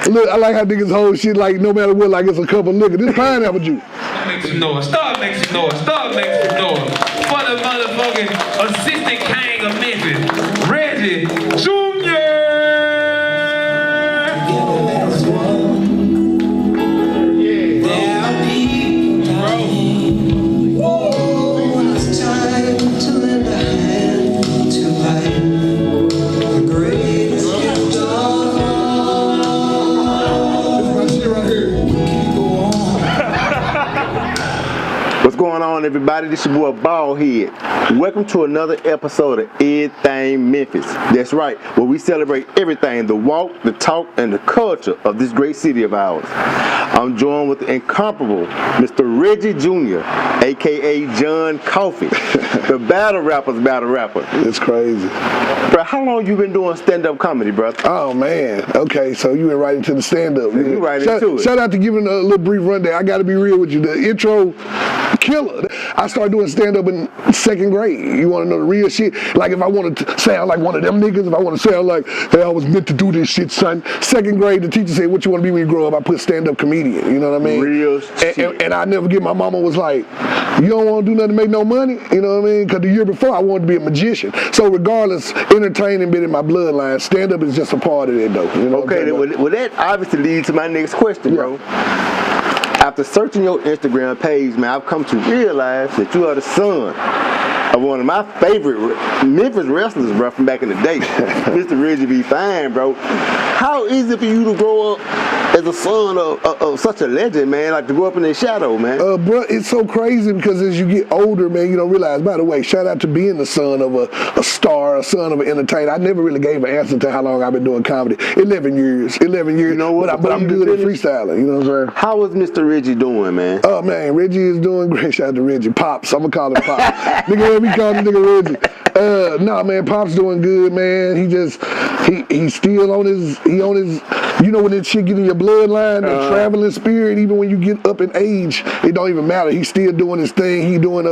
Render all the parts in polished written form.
Look, I like how niggas hold shit like no matter what, like it's a cup of liquor. This pineapple juice. Make some noise. Start making some noise. Start making some noise. For the motherfucking assistant king of Memphis, Reggie Junior. What's going on, everybody? This is your boy Baldhead. Welcome to another episode of Everything Memphis. That's right, where we celebrate everything, the walk, the talk, and the culture of this great city of ours. I'm joined with the incomparable Mr. Reggie Junior, aka John Coffee, the battle rapper's battle rapper. It's crazy. Bro, how long you been doing stand-up comedy, brother? Oh man. Okay, so you went right into the stand-up. So you right into it. Shout out to giving a little brief rundown. I gotta be real with you. The intro killer. I started doing stand-up in 2nd grade. You want to know the real shit? Like if I wanted to sound like one of them niggas, if I want to sound like, hey, I was meant to do this shit, son. 2nd grade, the teacher said, what you want to be when you grow up? I put stand-up comedian. You know what I mean? Real shit. And I never get, my mama was like, you don't want to do nothing to make no money? You know what I mean? Because the year before, I wanted to be a magician. So regardless, entertaining been in my bloodline. Stand-up is just a part of it, though. You know okay, well, that obviously leads to my next question, bro. After searching your Instagram page, man, I've come to realize that you are the son of one of my favorite Memphis wrestlers, bro, from back in the day, Mr. Reggie B. Fine, bro. How is it for you to grow up as a son of such a legend, man, like to grow up in his shadow, man? Bro, it's so crazy because as you get older, man, you don't realize, by the way, shout out to being the son of a star, a son of an entertainer. I never really gave an answer to how long I've been doing comedy. 11 years. You know what? But I'm good at freestyling, you know what I'm saying? How is Mr. Reggie doing, man? Oh, man, Reggie is doing great. Shout out to Reggie. Pops, I'm going to call him Pops. Nigga, let me call him nigga Reggie. Nah, man, Pop's doing good, man. He's still on his, you know when that shit get in your bloodline, the traveling spirit, even when you get up in age, it don't even matter. He's still doing his thing. He doing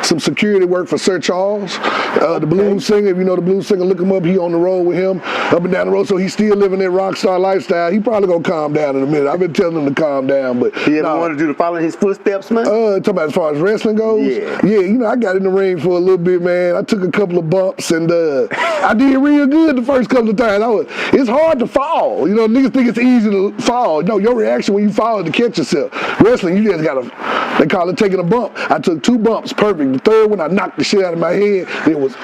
some security work for Sir Charles, the blues singer. If you know the blues singer, look him up. He on the road with him, up and down the road. So he's still living that rock star lifestyle. He probably gonna calm down in a minute. I've been telling him to calm down, but he ever wanted to follow his footsteps, man? Talking about as far as wrestling goes? Yeah, you know, I got in the ring for a little bit, man. I took a couple of bumps and I did real good the first couple of times. It's hard to fall. You know, niggas think it's easy to fall. No, your reaction when you fall is to catch yourself. Wrestling, you just gotta, they call it taking a bump. I took 2 bumps, perfect. The third one, I knocked the shit out of my head. It was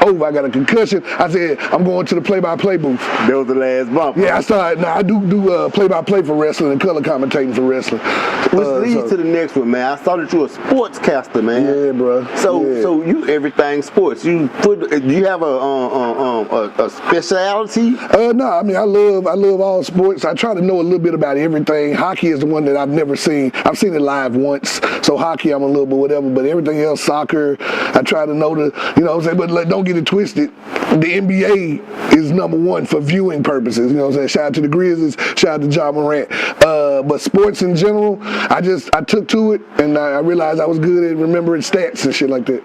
over. I got a concussion. I said, I'm going to the play-by-play booth. That was the last bump. Yeah, I started, I do play-by-play for wrestling and color commentating for wrestling. Which leads to the next one, man. I saw that you're a sportscaster, man. Yeah, bro. So you everything sports. Do you have a specialty? No, I mean I love all sports. I try to know a little bit about everything. Hockey is the one that I've never seen. I've seen it live once, so hockey I'm a little bit whatever. But everything else, soccer, I try to know you know what I'm saying. But don't get it twisted. The NBA is #1 for viewing purposes. You know what I'm saying. Shout out to the Grizzlies. Shout out to Ja Morant. But sports in general, I took to it, and I realized I was good at remembering stats and shit like that.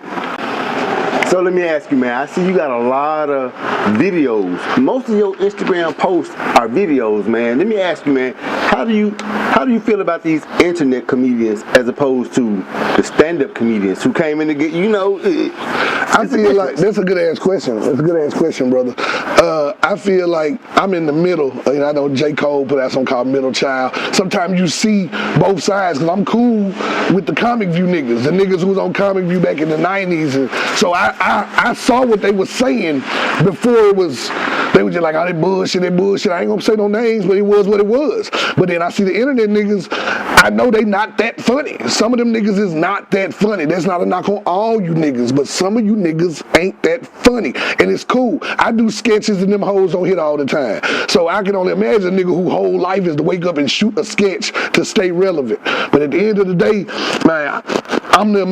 So let me ask you, man, I see you got a lot of videos. Most of your Instagram posts are videos, man. Let me ask you, man, how do you feel about these internet comedians as opposed to the stand-up comedians who came in to get, you know? I feel like that's a good ass question. That's a good ass question, brother. I feel like I'm in the middle. You know, I know J. Cole put out something called Middle Child. Sometimes you see both sides because I'm cool with the Comic View niggas, the niggas who was on Comic View back in the 90s. And so I saw what they were saying before they were just like, oh, they bullshit. I ain't gonna say no names, but it was what it was. But then I see the internet niggas, I know they not that funny. Some of them niggas is not that funny. That's not a knock on all you niggas, but some of you niggas ain't that funny. And it's cool. I do sketches and them hoes don't hit all the time. So I can only imagine a nigga whose whole life is to wake up and shoot a sketch to stay relevant. But at the end of the day, man, I'm the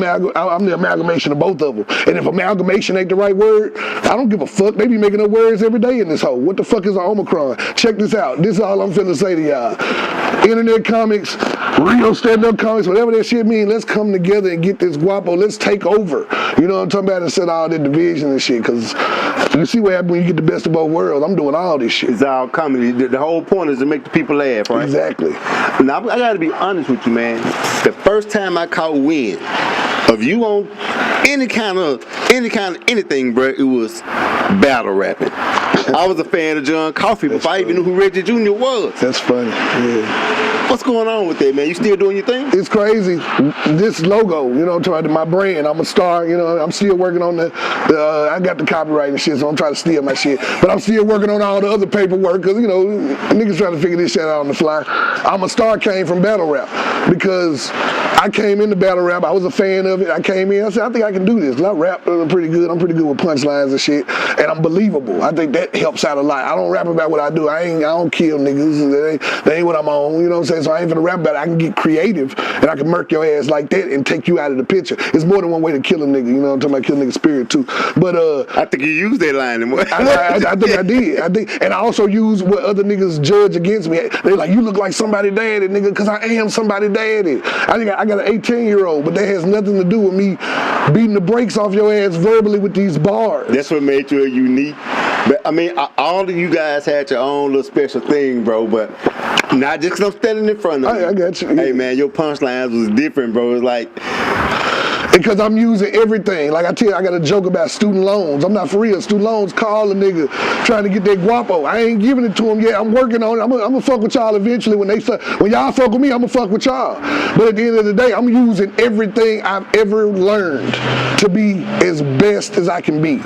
amalgamation of both of them. And if amalgamation ain't the right word, I don't give a fuck. They be making up words every day in this hole. What the fuck is an Omicron? Check this out. This is all I'm finna say to y'all. Internet comics, real stand-up comics, whatever that shit mean, let's come together and get this guapo. Let's take over. You know what I'm talking about? Instead of all that division and shit. Because You see what happens when you get the best of both worlds. I'm doing all this shit. It's all comedy. The whole point is to make the people laugh, right? Exactly. Now, I gotta be honest with you, man. The first time I caught wind of you on any kind of anything, bro, it was battle rapping. I was a fan of John Coffey before I even knew who Reggie Junior was. That's funny. Yeah. What's going on with that, man? You still doing your thing? It's crazy. This logo, you know, I'm talking about my brand. I'm a star, you know. I'm still working on I got the copyright and shit, so I'm trying to steal my shit. But I'm still working on all the other paperwork because, you know, niggas trying to figure this shit out on the fly. I'm a star came from battle rap because I came into battle rap. I was a fan of it. I came in. I said, I think I can do this. I rap pretty good. I'm pretty good with punchlines and shit, and I'm believable. I think that helps out a lot. I don't rap about what I do. I don't kill niggas. That ain't what I'm on. You know what I'm saying? So I ain't finna rap about it. I can get creative and I can murk your ass like that and take you out of the picture. It's more than one way to kill a nigga. You know what I'm talking about? Kill a nigga's spirit too. But I think you used that line. I think I did. And I also use what other niggas judge against me. They're like, you look like somebody daddy, nigga, because I am somebody daddy. I got an 18-year-old, but that has nothing to do with me beating the brakes off your ass verbally with these bars. That's what made you unique. But I mean, all of you guys had your own little special thing, bro. But not just because I'm standing in front of you. I got you. Hey, man, your punchlines was different, bro. It's like, because I'm using everything. Like I tell you, I got a joke about student loans. I'm not for real. Student loans call a nigga trying to get their guapo. I ain't giving it to them yet. I'm working on it. I'm gonna fuck with y'all eventually. When y'all fuck with me, I'm gonna fuck with y'all. But at the end of the day, I'm using everything I've ever learned to be as best as I can be.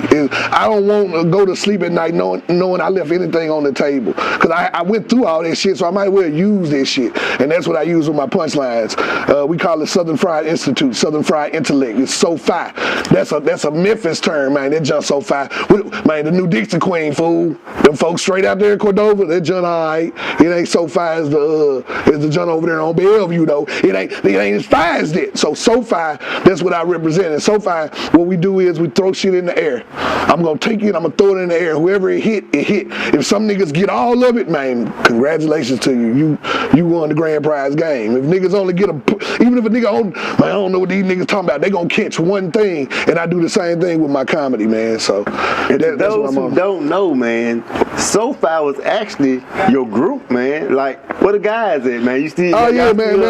I don't want to go to sleep at night knowing I left anything on the table. Because I went through all that shit, so I might well use this shit. And that's what I use with my punchlines. We call it Southern Fried Institute, Southern Fried Intellect. It's so fire. That's a Memphis term, man. That junk so fire. Man, the new Dixie Queen, fool. Them folks straight out there in Cordova, that junk alright. It ain't so fire as the junk over there on Bellevue, though. It ain't as fire as that. So fire, that's what I represent. And so fire, what we do is we throw shit in the air. I'm gonna take it, I'm gonna throw it in the air. Whoever it hit, it hit. If some niggas get all of it, man, congratulations to you. You won the grand prize game. If niggas only get even if a nigga I don't know what these niggas talking about, they gonna catch one thing, and I do the same thing with my comedy, man. So that's those what I'm who on. don't know, man, SoFi was actually your group, man. Like, where the guys at, man? You still? Oh yeah, man,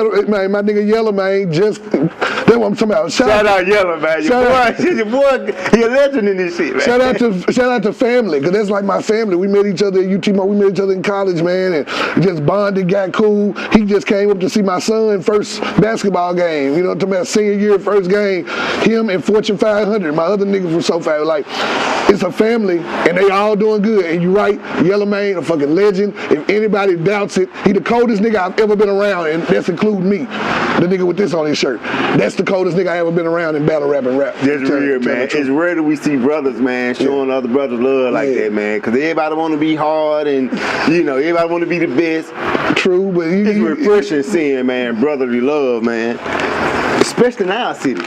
my nigga Yellow, man, just that's what I'm talking about. Shout out Yellow, man. Your boy, he a legend in this shit, man. Shout out to family, because that's like my family. We met each other at UT, we met each other in college, man, and just bonded, got cool. He just came up to see my son first basketball game. You know what I'm talking about? Senior year, first game. Him and Fortune 500. My other niggas were so fat. Like, it's a family, and they all doing good. And you right, Yellow Man, a fucking legend. If anybody doubts it, he the coldest nigga I've ever been around, and that's including me. The nigga with this on his shirt. That's the coldest nigga I ever been around in battle rap and rap. That's real, man. It's rare that we see brothers, man, showing other brothers love like that, man. Because everybody want to be hard, and, you know, everybody want to be the best. True, but it's refreshing seeing, man, brotherly love, man. Especially in our city.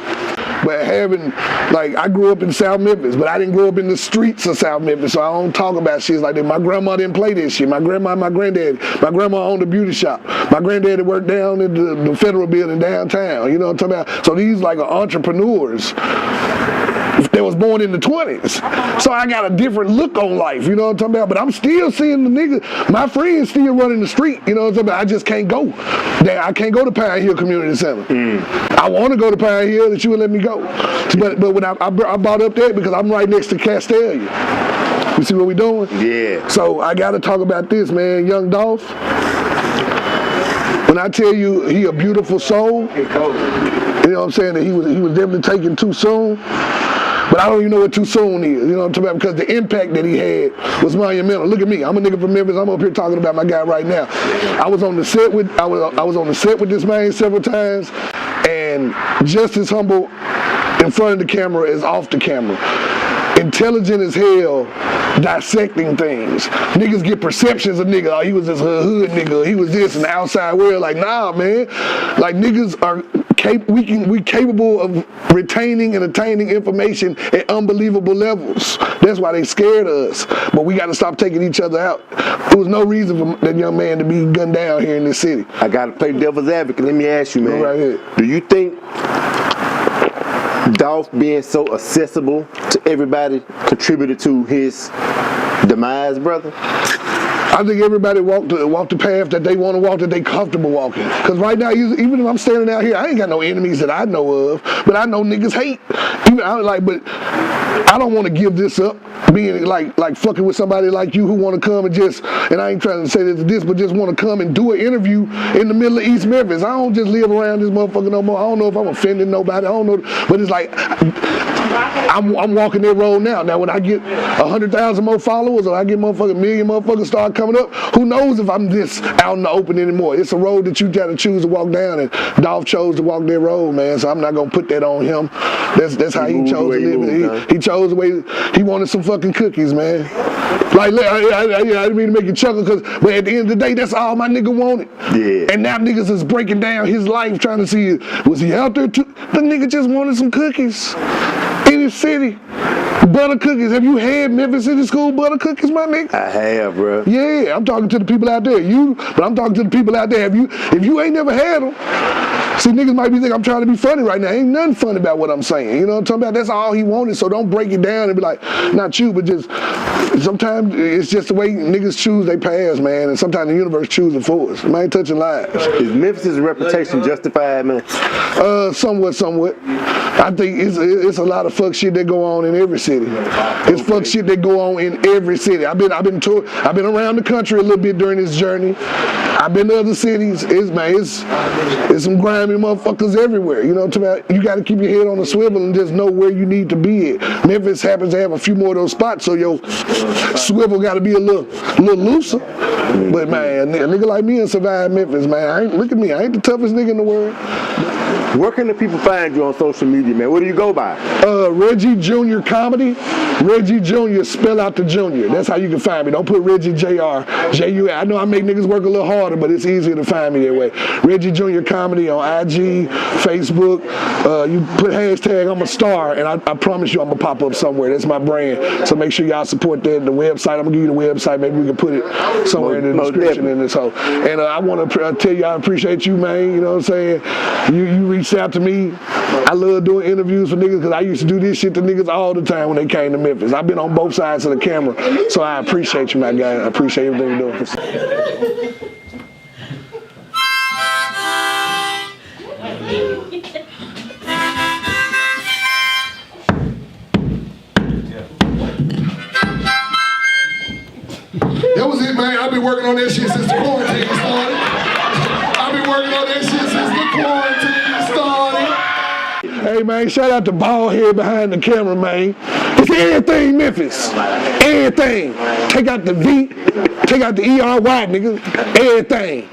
But I grew up in South Memphis, but I didn't grow up in the streets of South Memphis, so I don't talk about shit like that. My grandma didn't play this shit. My grandma and my granddaddy. My grandma owned a beauty shop. My granddaddy worked down in the federal building downtown. You know what I'm talking about? So these like are entrepreneurs that was born in the 20s. So I got a different look on life, you know what I'm talking about? But I'm still seeing the niggas, my friends still running the street, you know what I'm talking about? I just can't go. I can't go to Pine Hill Community Center. I want to go to Pine Hill, that you would let me go. But when I brought up that because I'm right next to Castelia. You see what we doing? Yeah. So I got to talk about this, man. Young Dolph, when I tell you he a beautiful soul, you know what I'm saying, that he was definitely taken too soon. But I don't even know what too soon is, you know what I'm talking about? Because the impact that he had was monumental. Look at me, I'm a nigga from Memphis. I'm up here talking about my guy right now. I was on the set with this man several times, and just as humble in front of the camera as off the camera. Intelligent as hell, dissecting things. Niggas get perceptions of nigga. Oh, he was this hood nigga. He was this in the outside world. Like, nah, man. Like, niggas are we capable of retaining and attaining information at unbelievable levels. That's why they scared of us. But we got to stop taking each other out. There was no reason for that young man to be gunned down here in this city. I got to play devil's advocate. Let me ask you, man. Go right here. Do you think Dolph being so accessible to everybody contributed to his demise, brother? I think everybody walk the path that they want to walk, that they comfortable walking. Because right now, even if I'm standing out here, I ain't got no enemies that I know of, but I know niggas hate. But I don't want to give this up. Being like fucking with somebody like you who want to come and I ain't trying to say this, but just want to come and do an interview in the middle of East Memphis. I don't just live around this motherfucker no more. I don't know if I'm offending nobody. I don't know, but it's like I'm walking that road now. Now when I get 100,000 more followers or I get million motherfuckers start coming up, who knows if I'm this out in the open anymore? It's a road that you gotta choose to walk down, and Dolph chose to walk that road, man. So I'm not gonna put that on him. That's how he chose to live. He chose the way he wanted some fucking cookies, man. Like I didn't mean to make you chuckle, but at the end of the day, that's all my nigga wanted. Yeah. And now niggas is breaking down his life trying to see, was he out there too? The nigga just wanted some cookies in his city. Butter cookies. Have you had Memphis City School butter cookies, my nigga? I have, bro. Yeah, I'm talking to the people out there. But I'm talking to the people out there. If you ain't never had them, see, niggas might be thinking I'm trying to be funny right now. Ain't nothing funny about what I'm saying. You know what I'm talking about? That's all he wanted. So don't break it down and be like, not you, but just sometimes it's just the way niggas choose they paths, man. And sometimes the universe chooses for us. Man, ain't touching lives. Is Memphis' reputation justified, man? Somewhat. I think it's a lot of fuck shit that go on in every city. It's fuck shit that go on in every city. I've been around the country a little bit during this journey. I've been to other cities. It's some grimy motherfuckers everywhere. You know what I'm talking about? You got to keep your head on the swivel and just know where you need to be at. Memphis happens to have a few more of those spots, so your swivel got to be a little looser. But man, a nigga like me and survive Memphis, man. Look at me. I ain't the toughest nigga in the world. Where can the people find you on social media, man? What do you go by? Reggie Junior Comedy. Reggie Junior, spell out the Junior. That's how you can find me. Don't put Reggie Jr. J-U. I know I make niggas work a little harder, but it's easier to find me that way. Reggie Junior Comedy on IG, Facebook. You put hashtag I'm a star, and I promise you I'm gonna pop up somewhere. That's my brand. So make sure y'all support that. The website, I'm gonna give you the website. Maybe we can put it somewhere in the description in this hole. And I want to tell you I appreciate you, man. You know what I'm saying? You reached out to me. I love doing interviews for niggas because I used to do this shit to niggas all the time when they came to Memphis. I've been on both sides of the camera, so I appreciate you, my guy. I appreciate everything you're doing. That was it, man. I've been working on that shit since the quarantine started. I've been working on that shit since the quarantine started. Hey, man, shout out to Baldhead behind the camera, man. It's everything Memphis. Everything. Take out the V, take out the ERY, nigga. Everything.